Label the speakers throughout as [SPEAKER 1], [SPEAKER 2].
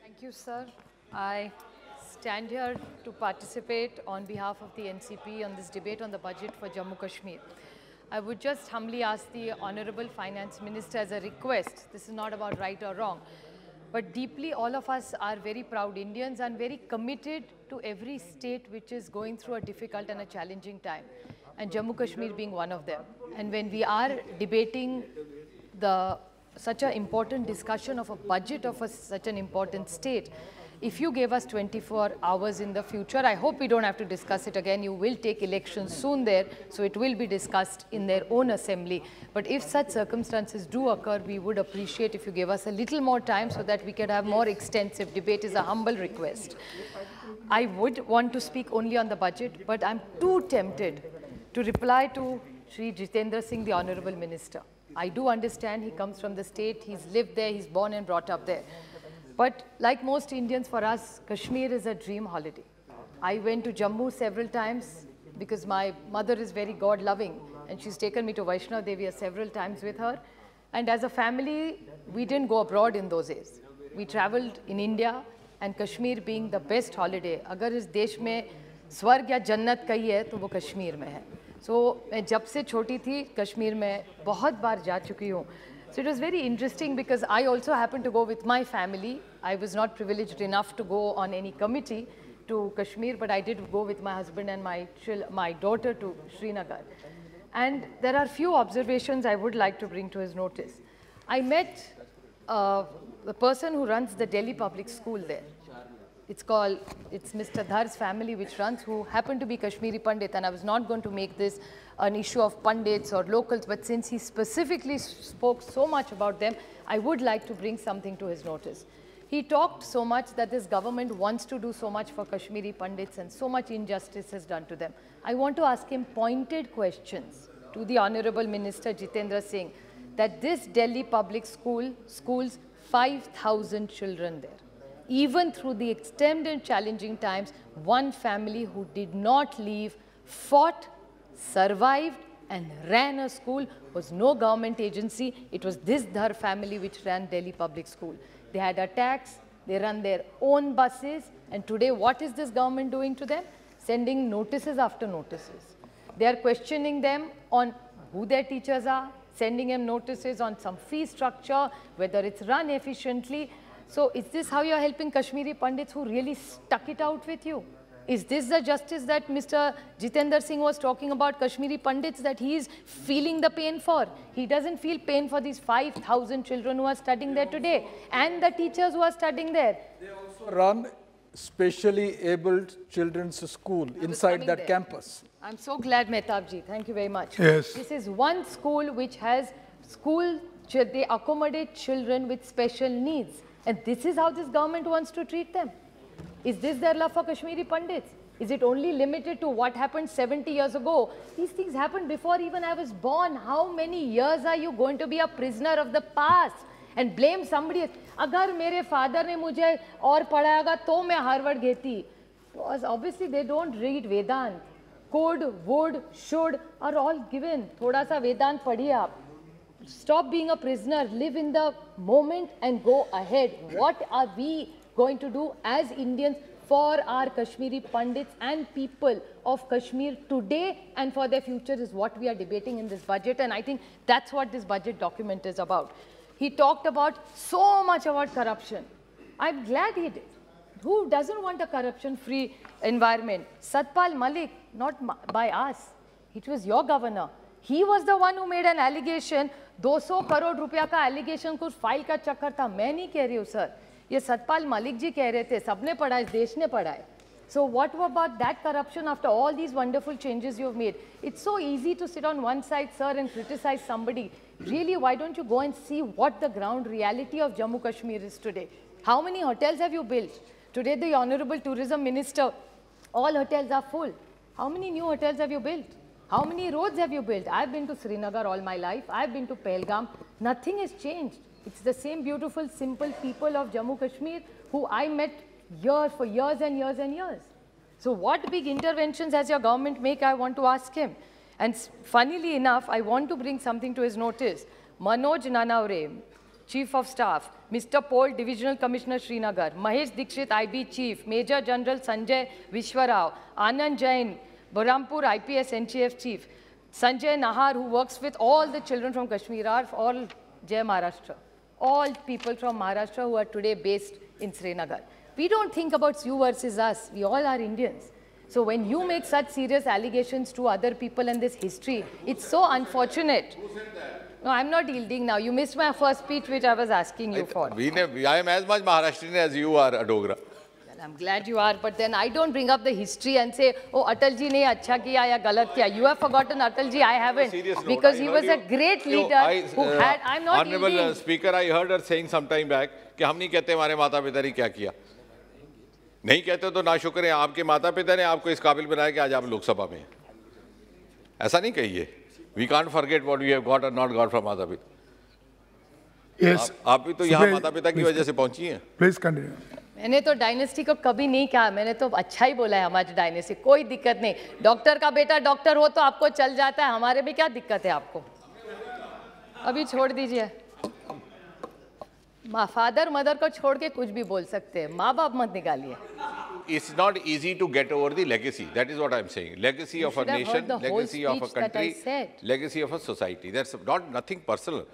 [SPEAKER 1] Thank you, sir. I stand here to participate on behalf of the NCP on this debate on the budget for Jammu Kashmir. I would just humbly ask the Honorable Finance Minister as a request, this is not about right or wrong, but deeply all of us are very proud Indians and very committed to every state which is going through a difficult and a challenging time, and Jammu Kashmir being one of them. And when we are debating such an important discussion of a budget of such an important state, if you gave us 24 hours in the future, I hope we don't have to discuss it again. You will take elections soon there, so it will be discussed in their own assembly. But if such circumstances do occur, we would appreciate if you gave us a little more time so that we could have more extensive debate, is a humble request. I would want to speak only on the budget, but I'm too tempted to reply to Shri Jitendra Singh, the Honorable Minister. I do understand he comes from the state, he's lived there, he's born and brought up there. But like most Indians, for us, Kashmir is a dream holiday. I went to Jammu several times because my mother is very God-loving and she's taken me to Vaishnav Devi several times with her. And as a family, we didn't go abroad in those days. We traveled in India, and Kashmir being the best holiday. अगर इस देश में स्वर्ग या जन्नत कहीं है तो वो कश्मीर में है. So मैं जब से छोटी थी कश्मीर में बहुत बार जा चुकी हूँ. So it was very interesting because I also happened to go with my family. I was not privileged enough to go on any committee to Kashmir, but I did go with my husband and my daughter to Srinagar. And there are few observations I would like to bring to his notice. I met the person who runs the Delhi public school there. It's Mr. Dhar's family which runs, who happened to be Kashmiri Pandit, and I was not going to make this an issue of Pandits or locals, but since he specifically spoke so much about them, I would like to bring something to his notice. He talked so much that this government wants to do so much for Kashmiri Pandits and so much injustice is done to them. I want to ask him pointed questions to the Honorable Minister Jitendra Singh, that this Delhi public school schools 5,000 children there. Even through the extended challenging times, one family who did not leave, fought, survived and ran a school was no government agency. It was this Dhar family which ran Delhi public school. They had attacks, they run their own buses, and today what is this government doing to them? Sending notices after notices. They are questioning them on who their teachers are, sending them notices on some fee structure, whether it's run efficiently. So is this how you are helping Kashmiri Pandits who really stuck it out with you? Is this the justice that Mr. Jitendra Singh was talking about, Kashmiri Pandits, that he is feeling the pain for? He doesn't feel pain for these 5,000 children who are studying there today and the teachers who are studying there.
[SPEAKER 2] They also run specially abled children's school inside that campus.
[SPEAKER 1] I'm so glad, Mehtab ji. Thank you very much.
[SPEAKER 3] Yes.
[SPEAKER 1] This is one school which has they accommodate children with special needs. And this is how this government wants to treat them. Is this their love for Kashmiri Pandits? Is it only limited to what happened 70 years ago? These things happened before even I was born. How many years are you going to be a prisoner of the past and blame somebody else? Agar mere father ne mujhe aur padhayega to main Harvard geti. Because obviously they don't read Vedant. Could, would, should are all given. Thoda sa Vedant padhiye aap. Stop being a prisoner, live in the moment and go ahead. What are we going to do as Indians for our Kashmiri Pandits and people of Kashmir today and for their future is what we are debating in this budget, and I think that's what this budget document is about. He talked about so much about corruption. I'm glad he did. Who doesn't want a corruption-free environment? Satpal Malik, not by us. It was your governor. He was the one who made an allegation. 200 crore रुपया का allegation कुछ file का चक्कर था. मैं नहीं कह रही हूँ सर. ये सतपाल मलिक जी कह रहे थे. सबने पढ़ा है, देश ने पढ़ा है. So what about that corruption after all these wonderful changes you've made? It's so easy to sit on one side, sir, and criticize somebody. Really, why don't you go and see what the ground reality of Jammu Kashmir is today? How many hotels have you built? Today, the Honorable Tourism Minister, all hotels are full. How many new hotels have you built? How many roads have you built? I've been to Srinagar all my life. I've been to Pahalgam. Nothing has changed. It's the same beautiful, simple people of Jammu Kashmir who I met for years and years and years. So what big interventions has your government make? I want to ask him. And funnily enough, I want to bring something to his notice. Manoj Nanavre, Chief of Staff, Mr. Paul, Divisional Commissioner, Srinagar, Mahesh Dikshit, IB Chief, Major General Sanjay Vishwarao, Anand Jain, Burhampur IPS NCF Chief, Sanjay Nahar, who works with all the children from Kashmir, are all Jai Maharashtra. All people from Maharashtra who are today based in Srinagar. We don't think about you versus us. We all are Indians. So when you make such serious allegations to other people in this history, it's so unfortunate.
[SPEAKER 3] Who said that?
[SPEAKER 1] No, I'm not yielding now. You missed my first speech, which I was asking you for.
[SPEAKER 3] I am as much Maharashtrian as you are, Adogra.
[SPEAKER 1] Well, I'm glad you are, but then I don't bring up the history and say, oh, Atalji ne acha kiya ya galat kiya. You have forgotten Atalji, I haven't. Because he was a great leader who had, I'm not
[SPEAKER 3] Honorable
[SPEAKER 1] yielding.
[SPEAKER 3] Speaker, I heard her saying some time back कि हम नहीं कहते हमारे माता पिता ने क्या किया. नहीं कहते तो ना शुक्र है आपके माता पिता ने आपको इस काबिल बनाया कि आज आप लोकसभा में हैं. ऐसा नहीं कहिए. We can't forget what we have got or not got from माता पिता.
[SPEAKER 4] Yes.
[SPEAKER 3] आप भी तो यहाँ माता पिता की वजह से पहुंची हैं.
[SPEAKER 4] Please continue.
[SPEAKER 1] मैंने तो डायनेस्टी को कभी नहीं कहा, मैंने तो अच्छा ही बोला है हमारी डायनेस्टी, कोई दिक्कत नहीं. डॉक्टर का बेटा डॉक्टर हो तो आपको चल जाता है, हमारे में क्या दिक्कत है आपको? अभी छोड़ दीजिए. फादर मदर को छोड़ के कुछ भी बोल सकते हैं, माँ बाप मत निकालिए.
[SPEAKER 3] It's not easy to get over the legacy. That is what I'm saying. Legacy of a nation, legacy of a country, legacy of a society. That's not nothing personal.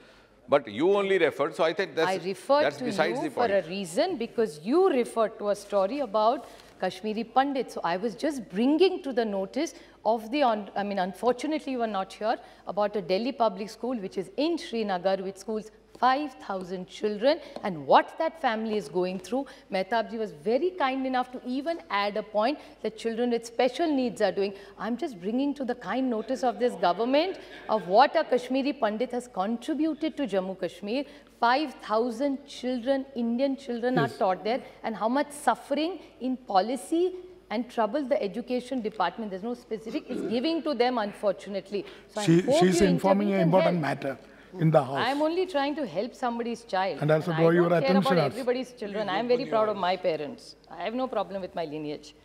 [SPEAKER 3] But you only referred, so I think that's besides the point.
[SPEAKER 1] For a reason, because you referred to a story about Kashmiri Pandit. So I was just bringing to the notice of the, I mean, unfortunately you were not here, about a Delhi public school which is in Srinagar, which schools 5,000 children, and what that family is going through. Mehtab ji was very kind enough to even add a point that children with special needs are doing. I'm just bringing to the kind notice of this government of what a Kashmiri Pandit has contributed to Jammu Kashmir. 5,000 children, Indian children are taught there, and how much suffering in policy and trouble the education department, there's no specific, is giving to them, unfortunately. So
[SPEAKER 4] she's informing an important matter in the house.
[SPEAKER 1] I'm only trying to help somebody's child.
[SPEAKER 4] And also draw your attention.
[SPEAKER 1] I don't care about everybody's children. I'm very proud of my parents. I have no problem with my lineage.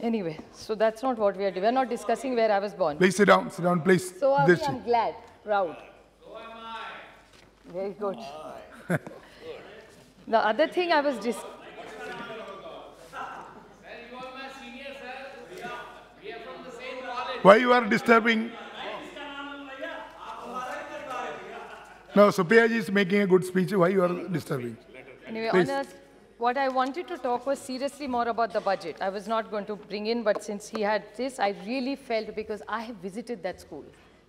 [SPEAKER 1] Anyway, so that's not what we are doing. We're not discussing where I was born.
[SPEAKER 4] Please sit down, please.
[SPEAKER 1] So I'm glad, proud.
[SPEAKER 3] So am I.
[SPEAKER 1] Very good. The other thing I was
[SPEAKER 4] Why you are disturbing? No, Supriya ji is making a good speech. Why you are disturbing?
[SPEAKER 1] Anyway, Honours, what I wanted to talk was seriously more about the budget. I was not going to bring in, but since he had this, I really felt, because I have visited that school.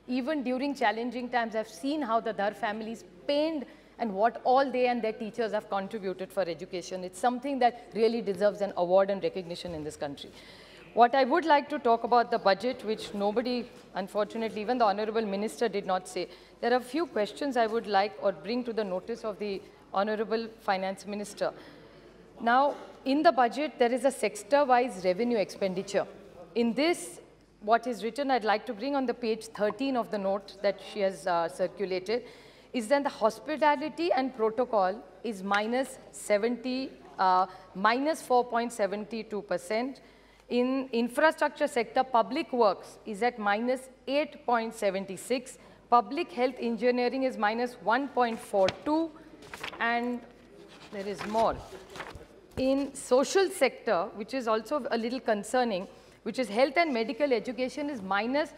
[SPEAKER 1] Even during challenging times, I've seen how the Dhar families pained and what all they and their teachers have contributed for education. It's something that really deserves an award and recognition in this country. What I would like to talk about the budget, which nobody, unfortunately, even the Honorable Minister did not say. There are a few questions I would like or bring to the notice of the Honorable Finance Minister. Now, in the budget, there is a sector-wise revenue expenditure. In this, what is written, I'd like to bring on the page 13 of the note that she has circulated, is that the hospitality and protocol is minus 4.72%. In infrastructure sector, public works is at minus 8.76. Public health engineering is minus 1.42. And there is more. In social sector, which is also a little concerning, which is health and medical education, is minus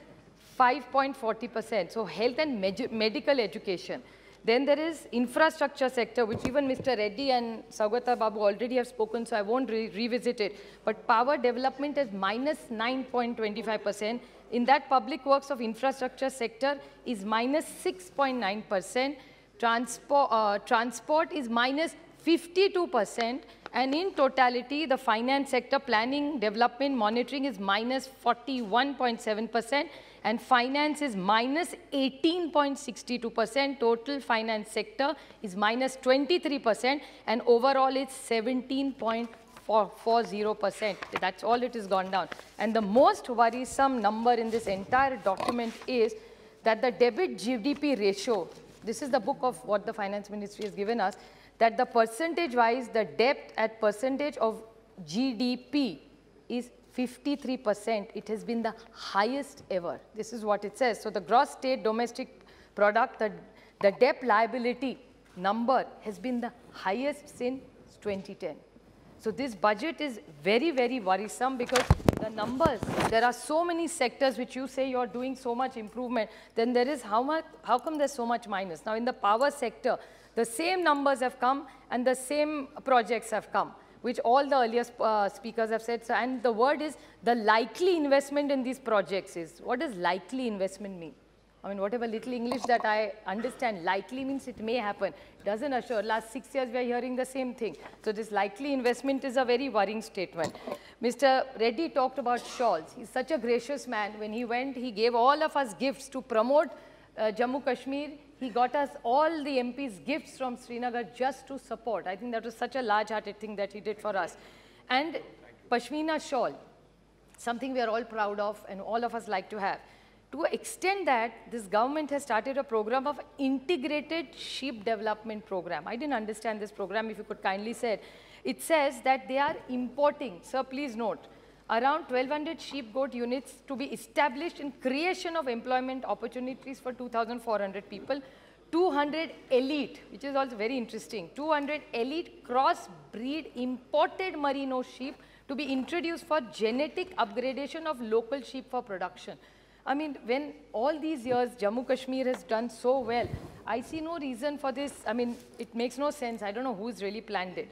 [SPEAKER 1] 5.40%. So health and medical education. Then there is infrastructure sector, which even Mr. Reddy and Saugata Babu already have spoken, so I won't revisit it. But power development is minus 9.25%. In that, public works of infrastructure sector is minus 6.9%. Transport is minus 52%. And in totality, the finance sector, planning, development, monitoring is minus 41.7%. And finance is minus 18.62%. Total finance sector is minus 23%. And overall, it's 17.40%. That's all it has gone down. And the most worrisome number in this entire document is that the debit GDP ratio, this is the book of what the Finance Ministry has given us, that the percentage-wise, the debt at percentage of GDP is 53%. It has been the highest ever. This is what it says. So the gross state domestic product, the debt liability number has been the highest since 2010. So this budget is very, very worrisome because the numbers, there are so many sectors which you say you're doing so much improvement, then there is how come there's so much minus? Now in the power sector, the same numbers have come and the same projects have come, which all the earlier speakers have said. So, and the word is the likely investment in these projects is, what does likely investment mean? I mean, whatever little English that I understand, likely means it may happen. Doesn't assure. Last 6 years, we are hearing the same thing. So this likely investment is a very worrying statement. Mr. Reddy talked about shawls. He's such a gracious man. When he went, he gave all of us gifts to promote Jammu Kashmir. He got us all the MPs gifts from Srinagar just to support. I think that was such a large-hearted thing that he did for us. And Pashmina shawl, something we are all proud of and all of us like to have. To extend that, this government has started a program of integrated sheep development program. I didn't understand this program, if you could kindly say it. It says that they are importing, sir, please note, around 1,200 sheep goat units to be established in creation of employment opportunities for 2,400 people, 200 elite, which is also very interesting, 200 elite cross-breed imported merino sheep to be introduced for genetic upgradation of local sheep for production. I mean, when all these years Jammu Kashmir has done so well, I see no reason for this. I mean, it makes no sense. I don't know who's really planned it.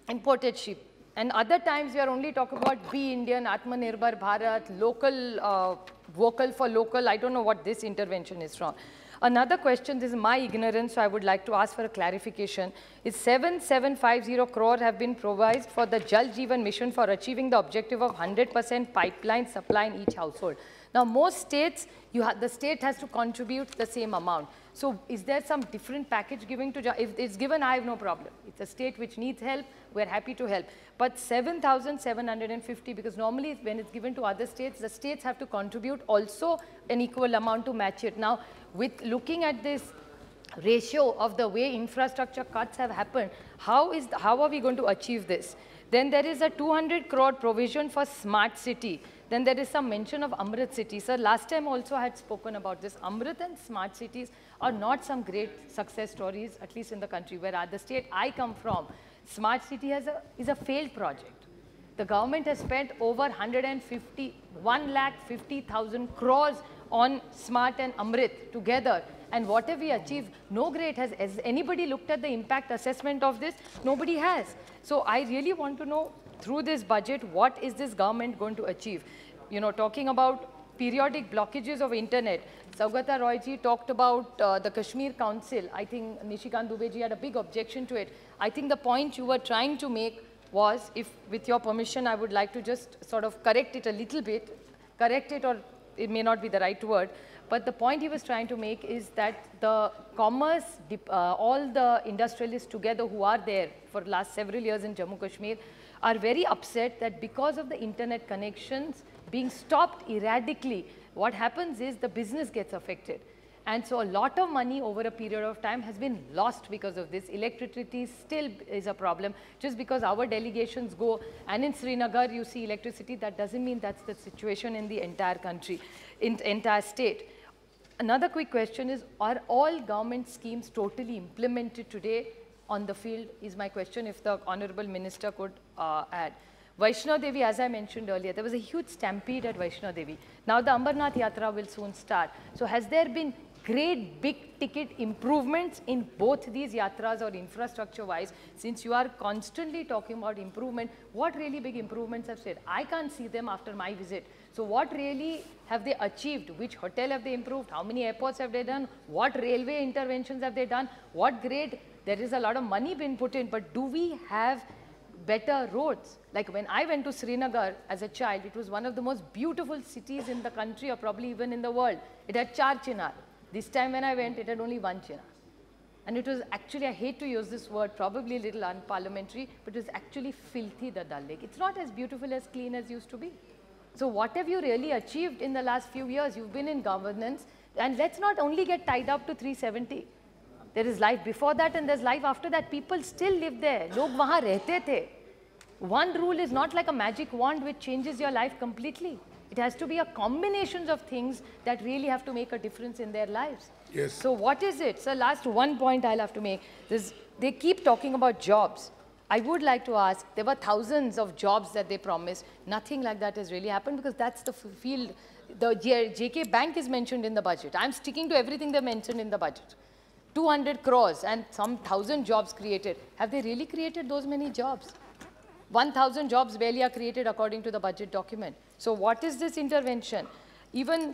[SPEAKER 1] Imported sheep. And other times we are only talking about Be Indian, Atmanirbhar Bharat, local, vocal for local. I don't know what this intervention is from. Another question, this is my ignorance, so I would like to ask for a clarification. Is 7,750 crore have been provided for the Jal Jeevan mission for achieving the objective of 100% pipeline supply in each household. Now, most states, the state has to contribute the same amount. So, is there some different package given to, if it's given, I have no problem. It's a state which needs help, we're happy to help. But 7,750, because normally when it's given to other states, the states have to contribute also an equal amount to match it. Now, with looking at this ratio of the way infrastructure cuts have happened, how are we going to achieve this? Then there is a 200 crore provision for smart city. Then there is some mention of Amrit city. Sir, last time also I had spoken about this. Amrit and smart cities are not some great success stories, at least in the country, where at the state I come from, smart city is a failed project. The government has spent over 1,50,000 crores on smart and Amrit together. And what have we achieved? No great. Has anybody looked at the impact assessment of this? Nobody has. So I really want to know, through this budget, what is this government going to achieve? You know, talking about periodic blockages of internet. Saugata Roy ji talked about the Kashmir Council. I think Nishikant Dubey ji had a big objection to it. I think the point you were trying to make was, if with your permission, I would like to just sort of correct it a little bit. Correct it, or it may not be the right word. But the point he was trying to make is that the commerce, all the industrialists together who are there for the last several years in Jammu Kashmir are very upset that because of the internet connections being stopped erratically, what happens is the business gets affected. And so a lot of money over a period of time has been lost because of this. Electricity still is a problem. Just because our delegations go, and in Srinagar you see electricity, that doesn't mean that's the situation in the entire country, in the entire state. Another quick question is, are all government schemes totally implemented today on the field, is my question, if the Honorable Minister could add. Vaishno Devi, as I mentioned earlier, there was a huge stampede at Vaishno Devi. Now the Amarnath Yatra will soon start. So has there been great big ticket improvements in both these yatras or infrastructure wise? Since you are constantly talking about improvement, what really big improvements have said? I can't see them after my visit. So what really have they achieved? Which hotel have they improved? How many airports have they done? What railway interventions have they done? What grade? There is a lot of money being put in, but do we have better roads? Like when I went to Srinagar as a child, it was one of the most beautiful cities in the country, or probably even in the world. It had 4 chinar. This time when I went, it had only 1 chinar. And it was actually, I hate to use this word, probably a little unparliamentary, but it was actually filthy, the Dal Lake. It's not as beautiful, as clean as used to be. So what have you really achieved in the last few years? You've been in governance, and let's not only get tied up to 370. There is life before that and there's life after that. People still live there. Log wahan rehte the. One rule is not like a magic wand which changes your life completely. It has to be a combination of things that really have to make a difference in their lives.
[SPEAKER 4] Yes.
[SPEAKER 1] So what is it? So last one point I'll have to make is they keep talking about jobs. I would like to ask, there were thousands of jobs that they promised. Nothing like that has really happened because that's the field. The JK Bank is mentioned in the budget. I'm sticking to everything they mentioned in the budget. 200 crores and some 1,000 jobs created. Have they really created those many jobs? 1,000 jobs barely are created according to the budget document. So what is this intervention? Even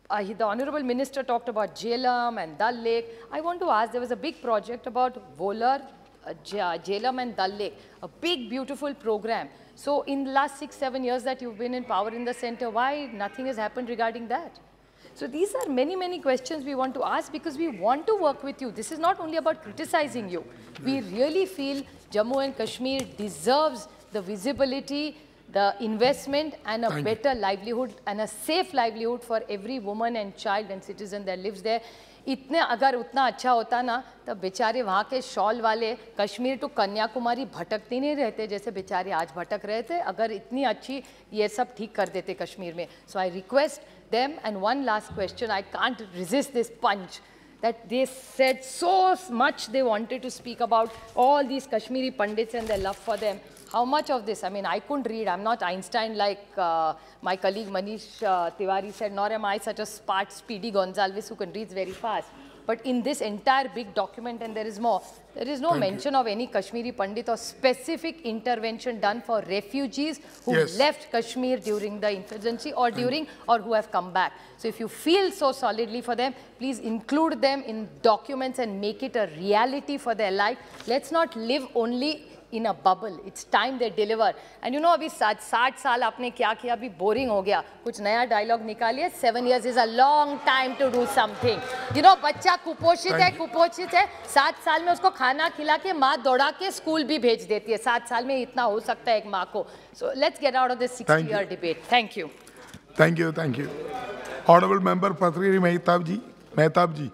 [SPEAKER 1] the Honorable Minister talked about Jhelum and Dal Lake. I want to ask, there was a big project about Volar, Jhelum and Dal Lake, a big, beautiful program. So in the last 6-7 years that you've been in power in the center, why nothing has happened regarding that? So these are many, many questions we want to ask because we want to work with you. This is not only about criticizing you. We really feel Jammu and Kashmir deserves the visibility, the investment and a better livelihood and a safe livelihood for every woman and child and citizen that lives there. इतने अगर उतना अच्छा होता ना तब बेचारे वहाँ के शॉल वाले कश्मीर टू कन्याकुमारी भटकते नहीं रहते जैसे बेचारे आज भटक रहे थे अगर इतनी अच्छी ये सब ठीक कर देते कश्मीर में. So I request them, and one last question, I can't resist this punch, that they said so much they wanted to speak about all these Kashmiri Pandits and their love for them. How much of this? I mean, I couldn't read. I'm not Einstein like my colleague Manish Tiwari said, nor am I such a smart, speedy Gonzalez who can read very fast. But in this entire big document, and there is more, there is no mention of any Kashmiri Pandit or specific intervention done for refugees who left Kashmir during the insurgency or during or who have come back. So if you feel so solidly for them, please include them in documents and make it a reality for their life. Let's not live only in a bubble. It's time they deliver. And you know, अभी 60 साल आपने क्या किया, अभी boring हो गया. कुछ नया dialogue निकालिए. 7 years is a long time to do something. You know, बच्चा कुपोषित है. 7 साल में उसको खाना खिला के माँ दौड़ा के स्कूल भी भेज देती है. 7 साल में इतना हो सकता है एक माँ को. So let's get out of this 60-year debate. Thank you.
[SPEAKER 4] Thank you. Thank you. Honorable Member Patriri Mehtab ji.